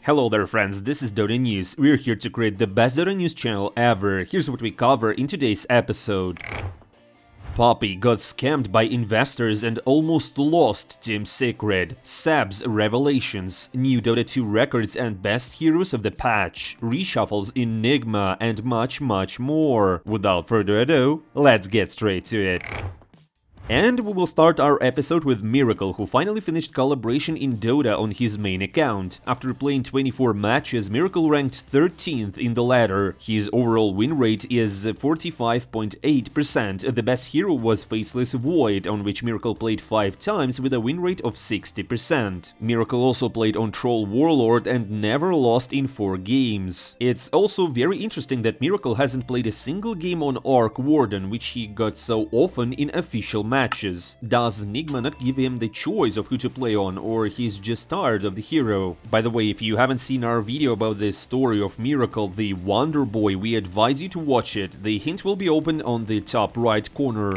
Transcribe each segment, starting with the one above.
Hello there friends, this is Dota News. We're here to create the best Dota News channel ever. Here's what we cover in today's episode. Puppey got scammed by investors and almost lost Team Secret. Sab's revelations, new Dota 2 records and best heroes of the patch, reshuffles in Nigma, and much more. Without further ado, let's get straight to it. And we will start our episode with Miracle, who finally finished calibration in Dota on his main account. After playing 24 matches, Miracle ranked 13th in the ladder. His overall win rate is 45.8%. The best hero was Faceless Void, on which Miracle played 5 times with a win rate of 60%. Miracle also played on Troll Warlord and never lost in 4 games. It's also very interesting that Miracle hasn't played a single game on Arc Warden, which he got so often in official matches. Does Nigma not give him the choice of who to play on, or he's just tired of the hero? By the way, if you haven't seen our video about the story of Miracle, the Wonder Boy, we advise you to watch it. The hint will be open on the top right corner.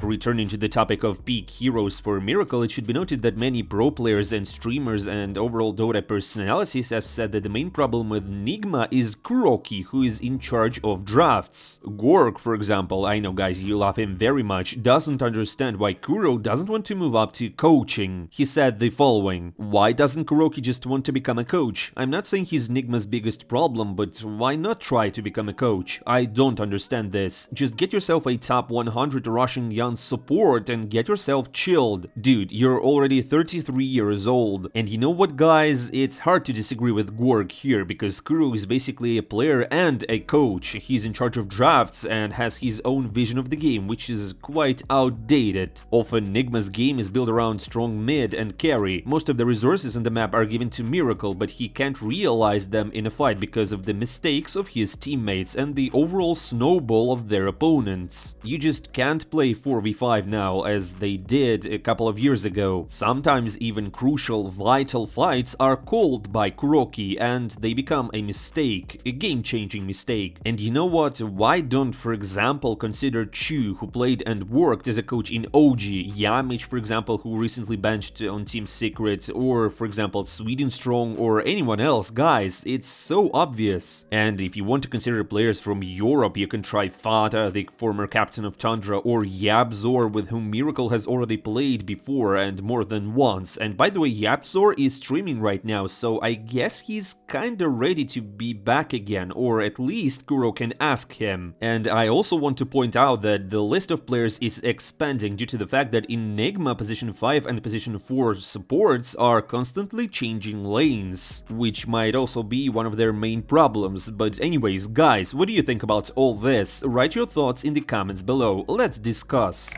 Returning to the topic of peak heroes for Miracle, it should be noted that many pro players and streamers and overall Dota personalities have said that the main problem with Nigma is Kuroky, who is in charge of drafts. Gorgc, for example, I know guys, you love him very much, doesn't understand why Kuro doesn't want to move up to coaching. He said the following: "Why doesn't Kuroky just want to become a coach? I'm not saying he's Nigma's biggest problem, but why not try to become a coach? I don't understand this. Just get yourself a top 100 Russian young support and get yourself chilled. Dude, you're already 33 years old." And you know what guys, it's hard to disagree with Gorgc here, because Kuro is basically a player and a coach. He's in charge of drafts and has his own vision of the game, which is quite outdated. Often Nigma's game is built around strong mid and carry. Most of the resources on the map are given to Miracle, but he can't realize them in a fight because of the mistakes of his teammates and the overall snowball of their opponents. You just can't play 4v5 now, as they did a couple of years ago. Sometimes even crucial, vital fights are called by Kuroky and they become a mistake, a game-changing mistake. And you know what? Why don't, for example, consider Chu, who played and worked as a coach in OG, Yamich, for example, who recently benched on Team Secret, or, for example, Sweden Strong, or anyone else. Guys, it's so obvious. And if you want to consider players from Europe, you can try Fata, the former captain of Tundra, or Yabzor, with whom Miracle has already played before and more than once. And by the way, Yabzor is streaming right now, so I guess he's kinda ready to be back again, or at least Kuro can ask him. And I also want to point out that the list of players is expanding due to the fact that in Nigma, position 5 and position 4 supports are constantly changing lanes, which might also be one of their main problems. But anyways, guys, what do you think about all this? Write your thoughts in the comments below, let's discuss.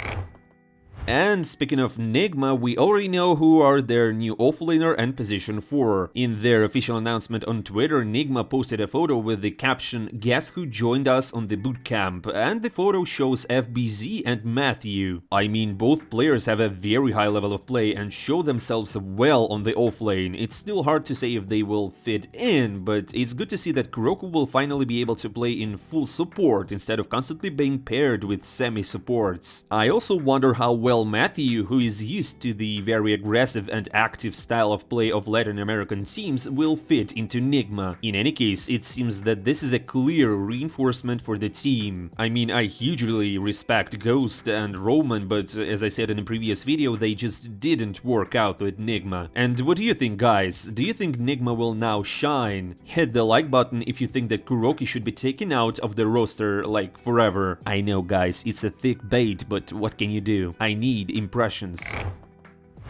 And speaking of Nigma, we already know who are their new offlaner and position 4. In their official announcement on Twitter, Nigma posted a photo with the caption, "Guess who joined us on the bootcamp?" And the photo shows FBZ and Matthew. I mean, both players have a very high level of play and show themselves well on the offlane. It's still hard to say if they will fit in, but it's good to see that Kuroky will finally be able to play in full support instead of constantly being paired with semi-supports. I also wonder how well Matthew, who is used to the very aggressive and active style of play of Latin American teams, will fit into Nigma. In any case, it seems that this is a clear reinforcement for the team. I mean, I hugely respect Ghost and Roman, but as I said in the previous video, they just didn't work out with Nigma. And what do you think, guys? Do you think Nigma will now shine? Hit the like button if you think that Kuroky should be taken out of the roster, like, forever. I know, guys, it's a thick bait, but what can you do? I need impressions.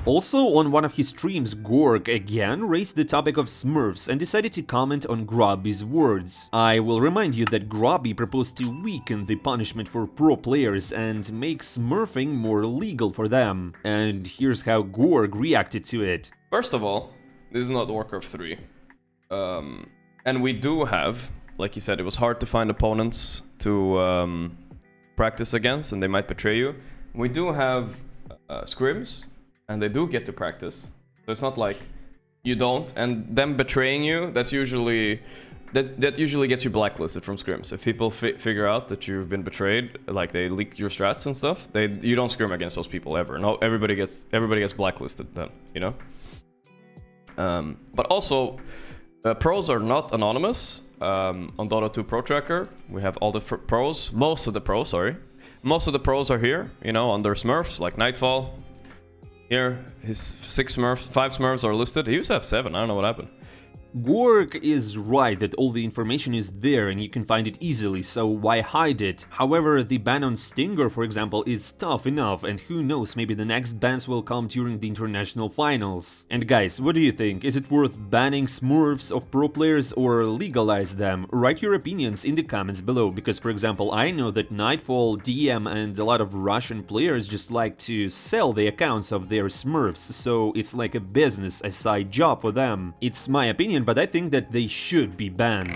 Also, on one of his streams, Gorgc again raised the topic of smurfs and decided to comment on Grubby's words. I will remind you that Grubby proposed to weaken the punishment for pro players and make smurfing more legal for them. And here's how Gorgc reacted to it. First of all, this is not Warcraft 3. And we do have, like you said, it was hard to find opponents to practice against, and they might betray you. We do have scrims, and they do get to practice. So it's not like you don't, and them betraying you, that's usually that usually gets you blacklisted from scrims. If people figure out that you've been betrayed, like they leak your strats and stuff, you don't scrim against those people ever. No, everybody gets blacklisted then, you know. But also, pros are not anonymous. On Dota 2 Pro Tracker, we have all the pros. Most of the pros are here, you know, on their smurfs, like Nightfall. Here, his 5 smurfs are listed. He used to have 7, I don't know what happened. Gorgc is right that all the information is there and you can find it easily, so why hide it? However, the ban on Stinger, for example, is tough enough, and who knows, maybe the next bans will come during the international finals. And guys, what do you think? Is it worth banning smurfs of pro players or legalize them? Write your opinions in the comments below, because for example, I know that Nightfall, DM and a lot of Russian players just like to sell the accounts of their smurfs, so it's like a business, a side job for them. It's my opinion, but I think that they should be banned.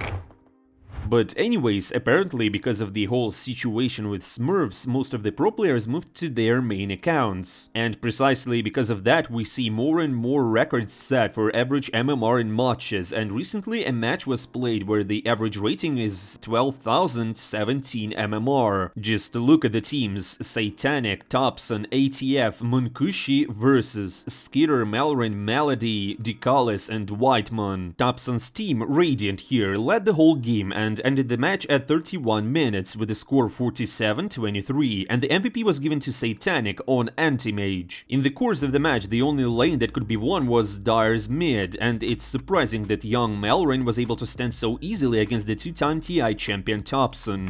But anyways, apparently because of the whole situation with smurfs, most of the pro players moved to their main accounts. And precisely because of that, we see more and more records set for average MMR in matches, and recently a match was played where the average rating is 12,017 MMR. Just look at the teams: Satanic, Thompson, ATF, Munkushi versus Skitter, Malrin, Melody, Decalis and Whiteman. Thompson's team, Radiant here, led the whole game and ended the match at 31 minutes with a score 47-23, and the MVP was given to Satanic on Anti-Mage. In the course of the match, the only lane that could be won was Dire's mid, and it's surprising that young Malrin was able to stand so easily against the 2-time TI champion Thompson.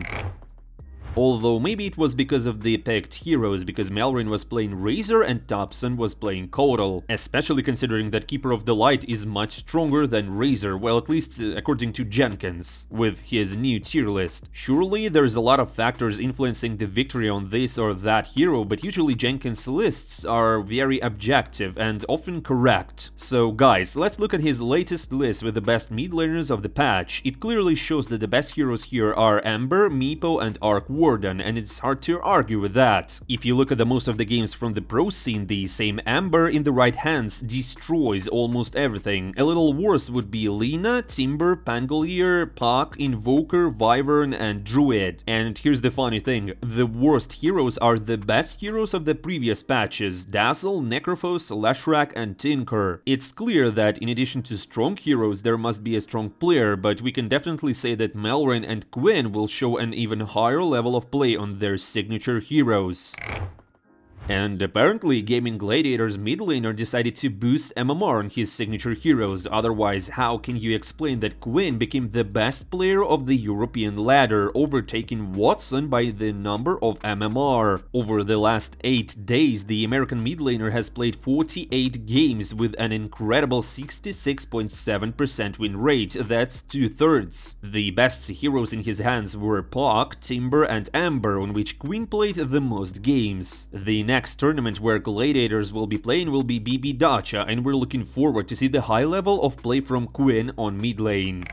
Although maybe it was because of the picked heroes, because Malrin was playing Razor and Thompson was playing Caudal, especially considering that Keeper of the Light is much stronger than Razor, well, at least according to Jenkins, with his new tier list. Surely there's a lot of factors influencing the victory on this or that hero, but usually Jenkins' lists are very objective and often correct. So guys, let's look at his latest list with the best mid laners of the patch. It clearly shows that the best heroes here are Ember, Meepo and Arc Warden, and it's hard to argue with that. If you look at the most of the games from the pro scene, the same Ember in the right hands destroys almost everything. A little worse would be Lina, Timber, Pangolier, Puck, Invoker, Wyvern and Druid. And here's the funny thing, the worst heroes are the best heroes of the previous patches: Dazzle, Necrophos, Lashrak and Tinker. It's clear that in addition to strong heroes there must be a strong player, but we can definitely say that Malrin and Quinn will show an even higher level of play on their signature heroes. And apparently Gaming Gladiator's mid laner decided to boost MMR on his signature heroes, otherwise how can you explain that Quinn became the best player of the European ladder, overtaking Watson by the number of MMR? Over the last 8 days, the American mid laner has played 48 games with an incredible 66.7% win rate, that's 2/3. The best heroes in his hands were Puck, Timber and Ember, on which Quinn played the most games. The next tournament where Gladiators will be playing will be BB Dacha, and we're looking forward to see the high level of play from Quinn on mid lane.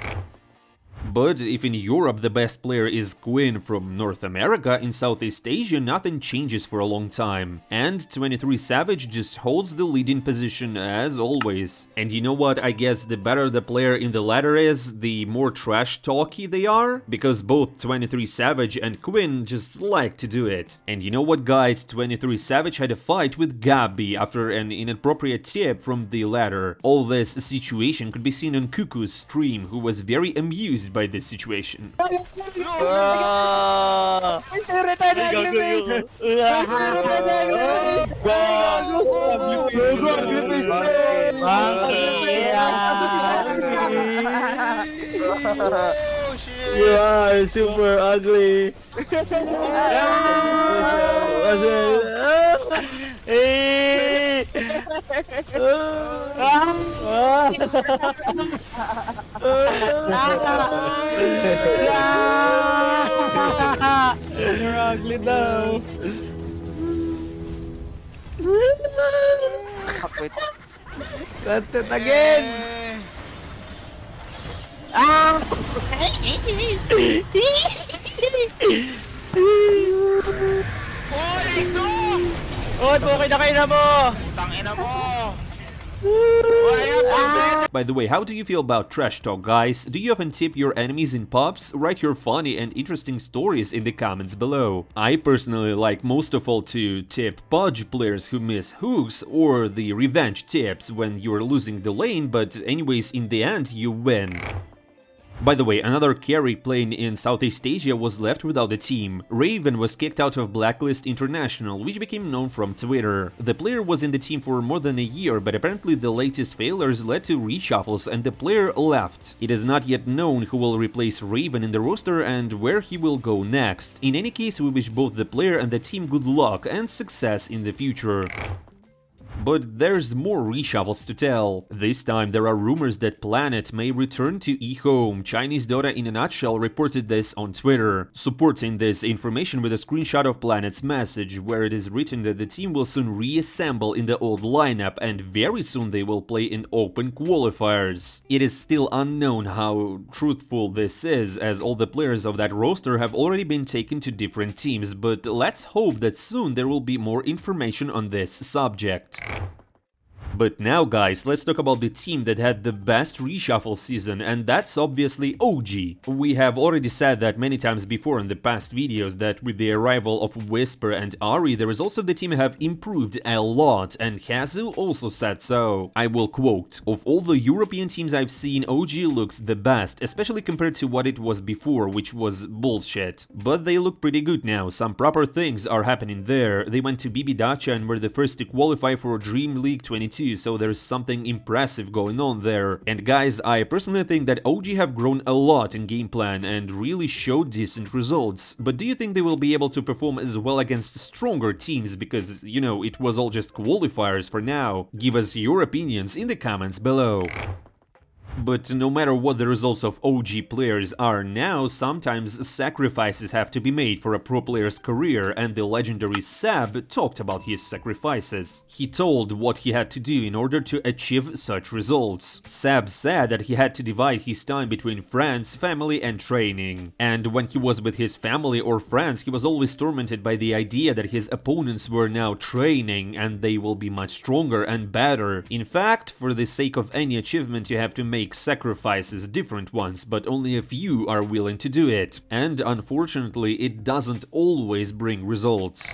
But if in Europe the best player is Quinn from North America, in Southeast Asia nothing changes for a long time. And 23 Savage just holds the leading position as always. And you know what, I guess the better the player in the ladder is, the more trash talky they are, because both 23 Savage and Quinn just like to do it. And you know what guys, 23 Savage had a fight with Gabbi after an inappropriate tip from the ladder. All this situation could be seen on Cuckoo's stream, who was very amused by this situation. Yeah, super ugly. You're ugly though. That's it again. Hoy, ito! Oy, okay na kayo na mo! Tangina mo! By the way, how do you feel about trash talk, guys? Do you often tip your enemies in pubs? Write your funny and interesting stories in the comments below. I personally like most of all to tip Pudge players who miss hooks, or the revenge tips when you're losing the lane, but anyways, in the end you win. By the way, another carry playing in Southeast Asia was left without a team. Raven was kicked out of Blacklist International, which became known from Twitter. The player was in the team for more than a year, but apparently the latest failures led to reshuffles and the player left. It is not yet known who will replace Raven in the roster and where he will go next. In any case, we wish both the player and the team good luck and success in the future. But there's more reshuffles to tell. This time there are rumors that Planet may return to eHome. Chinese Dota in a nutshell reported this on Twitter, supporting this information with a screenshot of Planet's message, where it is written that the team will soon reassemble in the old lineup and very soon they will play in open qualifiers. It is still unknown how truthful this is, as all the players of that roster have already been taken to different teams, but let's hope that soon there will be more information on this subject. But now, guys, let's talk about the team that had the best reshuffle season, and that's obviously OG. We have already said that many times before in the past videos that with the arrival of Whisper and Ari, the results of the team have improved a lot, and Hazu also said so. I will quote, "Of all the European teams I've seen, OG looks the best, especially compared to what it was before, which was bullshit. But they look pretty good now, some proper things are happening there. They went to BB Dacha and were the first to qualify for Dream League 22, so there's something impressive going on there. And guys, I personally think that OG have grown a lot in game plan and really showed decent results. But do you think they will be able to perform as well against stronger teams? Because, you know, it was all just qualifiers for now. Give us your opinions in the comments below. But no matter what the results of OG players are now, sometimes sacrifices have to be made for a pro player's career, and the legendary Sab talked about his sacrifices. He told what he had to do in order to achieve such results. Sab said that he had to divide his time between friends, family and training. And when he was with his family or friends, he was always tormented by the idea that his opponents were now training and they will be much stronger and better. In fact, for the sake of any achievement, you have to make sacrifices, different ones, but only a few are willing to do it. And unfortunately, it doesn't always bring results.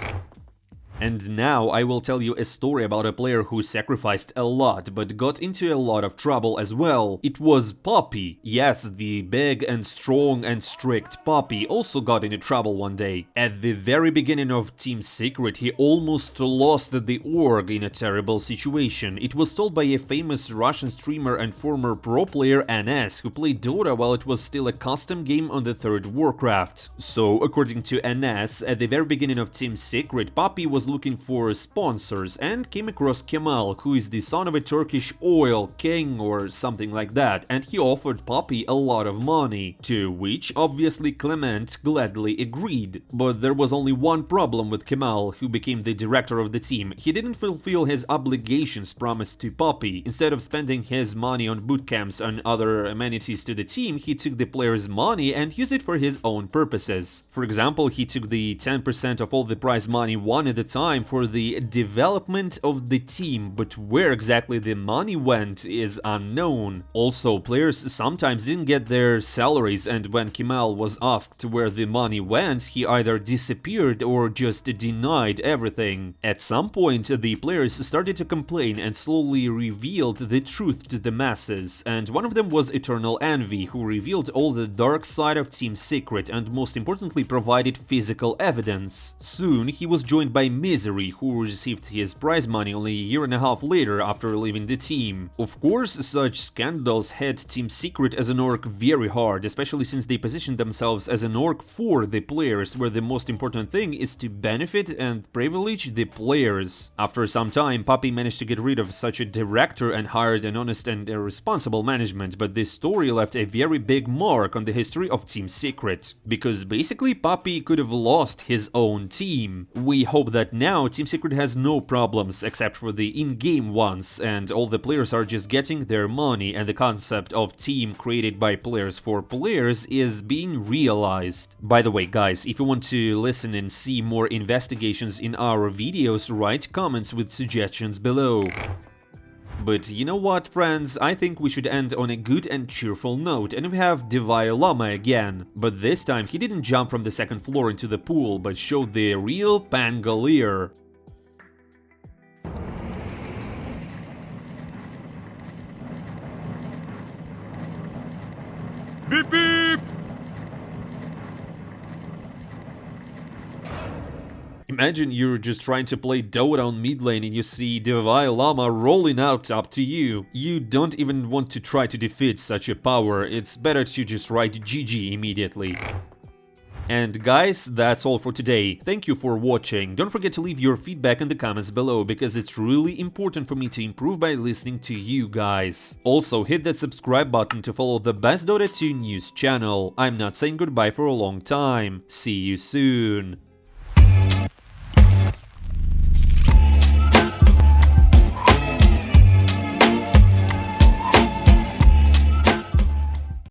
And now I will tell you a story about a player who sacrificed a lot, but got into a lot of trouble as well. It was Puppey. Yes, the big and strong and strict Puppey also got into trouble one day. At the very beginning of Team Secret, he almost lost the org in a terrible situation. It was told by a famous Russian streamer and former pro player NS, who played Dota while it was still a custom game on the third Warcraft. So, according to NS, at the very beginning of Team Secret, Puppey was looking for sponsors and came across Kemal, who is the son of a Turkish oil king or something like that, and he offered Puppey a lot of money, to which obviously Clement gladly agreed. But there was only one problem with Kemal, who became the director of the team. He didn't fulfill his obligations promised to Puppey. Instead of spending his money on bootcamps and other amenities to the team, he took the players' money and used it for his own purposes. For example, he took the 10% of all the prize money won at the time for the development of the team, but where exactly the money went is unknown. Also, players sometimes didn't get their salaries, and when Kemal was asked where the money went, he either disappeared or just denied everything. At some point, the players started to complain and slowly revealed the truth to the masses, and one of them was Eternal Envy, who revealed all the dark side of Team Secret and most importantly provided physical evidence. Soon, he was joined by Misery, who received his prize money only a year and a half later after leaving the team. Of course, such scandals hit Team Secret as an org very hard, especially since they positioned themselves as an org for the players, where the most important thing is to benefit and privilege the players. After some time, Puppey managed to get rid of such a director and hired an honest and responsible management, but this story left a very big mark on the history of Team Secret, because basically Puppey could have lost his own team. We hope that now Team Secret has no problems except for the in-game ones, and all the players are just getting their money, and the concept of team created by players for players is being realized. By the way, guys, if you want to listen and see more investigations in our videos, write comments with suggestions below. But you know what, friends, I think we should end on a good and cheerful note, and we have Davai Lama again. But this time he didn't jump from the second floor into the pool, but showed the real Pangolier. Beep beep! Imagine you're just trying to play Dota on mid lane and you see Davai Lama rolling out up to you. You don't even want to try to defeat such a power, it's better to just write GG immediately. And guys, that's all for today. Thank you for watching. Don't forget to leave your feedback in the comments below, because it's really important for me to improve by listening to you guys. Also, hit that subscribe button to follow the best Dota 2 news channel. I'm not saying goodbye for a long time. See you soon.